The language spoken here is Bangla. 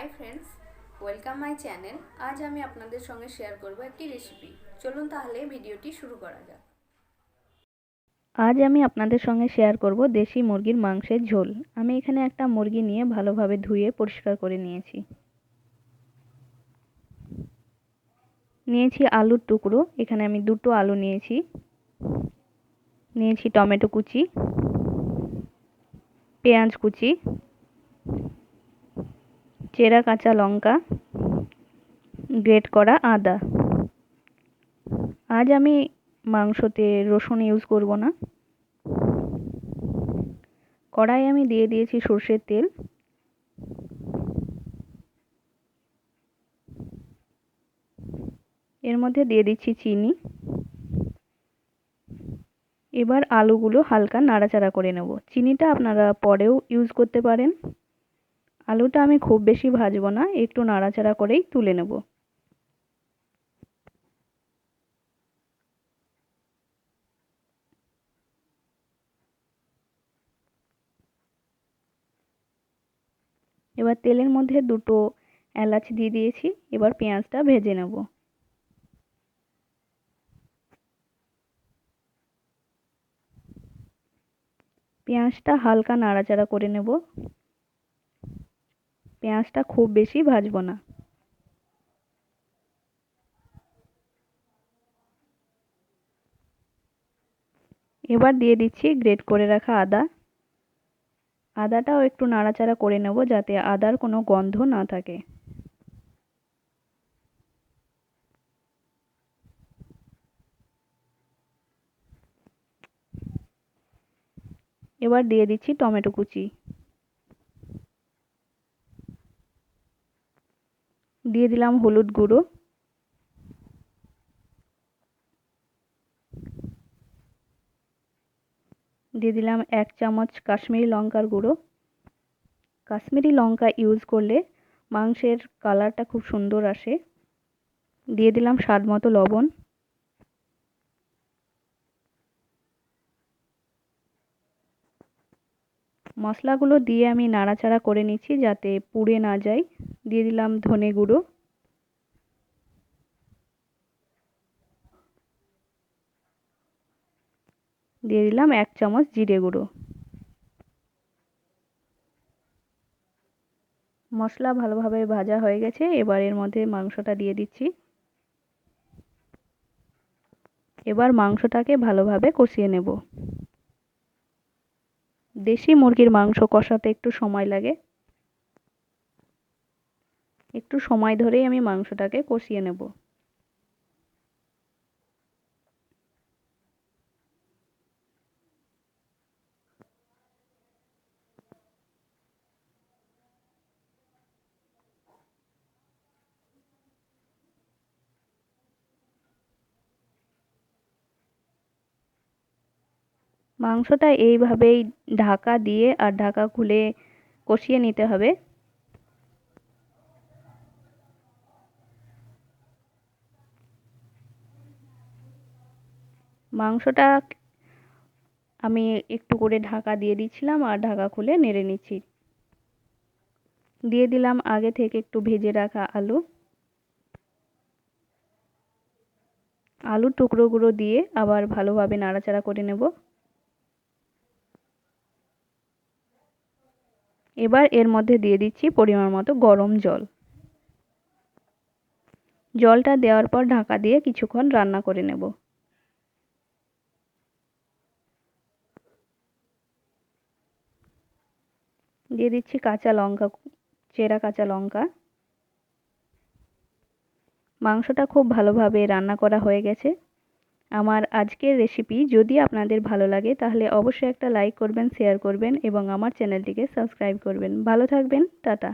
Hi friends, welcome my channel. আজ আমি আপনাদের সঙ্গে শেয়ার করব একটি রেসিপি। চলুন তাহলে ভিডিওটি শুরু করা যাক। আজ আমি আপনাদের সঙ্গে শেয়ার করব দেশি মুরগির মাংসের ঝোল। আমি এখানে একটা মুরগি নিয়ে ভালোভাবে ধুয়ে পরিষ্কার করে নিয়েছি আলুর টুকরো। এখানে আমি দুটো আলু নিয়েছি টমেটো কুচি, পেঁয়াজ কুচি, চেরা কাঁচা লঙ্কা, গ্রেট করা আদা। আজ আমি মাংসতে রসুন ইউজ করব না। কড়াই আমি দিয়ে দিয়েছি সরষের তেল। এর মধ্যে দিয়ে দিচ্ছি চিনি। এবার আলুগুলো হালকা নাড়াচাড়া করে নেব। চিনিটা আপনারা পরেও ইউজ করতে পারেন। আলুটা আমি খুব বেশি ভাজবো না, একটু নাড়াচাড়া করেই তুলে নেব। এবার তেলের মধ্যে দুটো এলাচ দিয়ে দিয়েছি। এবার পেঁয়াজটা ভেজে নেব। পেঁয়াজটা হালকা নাড়াচাড়া করে নেব। পেঁয়াজটা খুব বেশি ভাজবো না। এবার দিয়ে দিচ্ছি গ্রেট করে রাখা আদা। আদাটাও একটু নাড়াচাড়া করে নেব যাতে আদার কোনো গন্ধ না থাকে। এবার দিয়ে দিচ্ছি টমেটো কুচি। দিয়ে দিলাম হলুদ গুঁড়ো, দিয়ে দিলাম 1 চামচ কাশ্মীরি লঙ্কার গুঁড়ো। কাশ্মীরি লঙ্কা ইউজ করলে মাংসের কালারটা খুব সুন্দর আসে। দিয়ে দিলাম স্বাদ মতো লবণ। মশলাগুলো দিয়ে আমি নাড়াচাড়া করে নিচ্ছি যাতে পুড়ে না যায়। দিয়ে দিলাম ধনে গুঁড়ো, দিয়ে দিলাম 1 চামচ জিরে গুঁড়ো। মশলা ভালোভাবে ভাজা হয়ে গেছে। এবার এর মধ্যে মাংসটা দিয়ে দিচ্ছি। এবার মাংসটাকে ভালোভাবে কষিয়ে নেব। দেশি মুরগির মাংস কষাতে একটু সময় লাগে। একটু সময় ধরেই আমি মাংসটাকে কষিয়ে নেব। মাংসটা এইভাবেই ঢাকা দিয়ে আর ঢাকা খুলে কষিয়ে নিতে হবে। মাংসটা আমি একটু করে ঢাকা দিয়ে দিচ্ছিলাম আর ঢাকা খুলে নেড়ে নিচ্ছি। দিয়ে দিলাম আগে থেকে একটু ভেজে রাখা আলু। আলুর টুকরোগুলো দিয়ে আবার ভালোভাবে নাড়াচাড়া করে নেব। এবার এর মধ্যে দিয়ে দিচ্ছি পরিমাণ মতো গরম জল। জলটা দেওয়ার পর ঢাকা দিয়ে কিছুক্ষণ রান্না করে নেব। দিয়ে দিচ্ছি কাঁচা লঙ্কা, চেরা কাঁচা লঙ্কা। মাংসটা খুব ভালোভাবে রান্না করা হয়ে গেছে। আমার আজকের রেসিপি যদি আপনাদের ভালো লাগে তাহলে অবশ্যই একটা লাইক করবেন, শেয়ার করবেন এবং আমার চ্যানেলটিকে সাবস্ক্রাইব করবেন। ভালো থাকবেন, টাটা।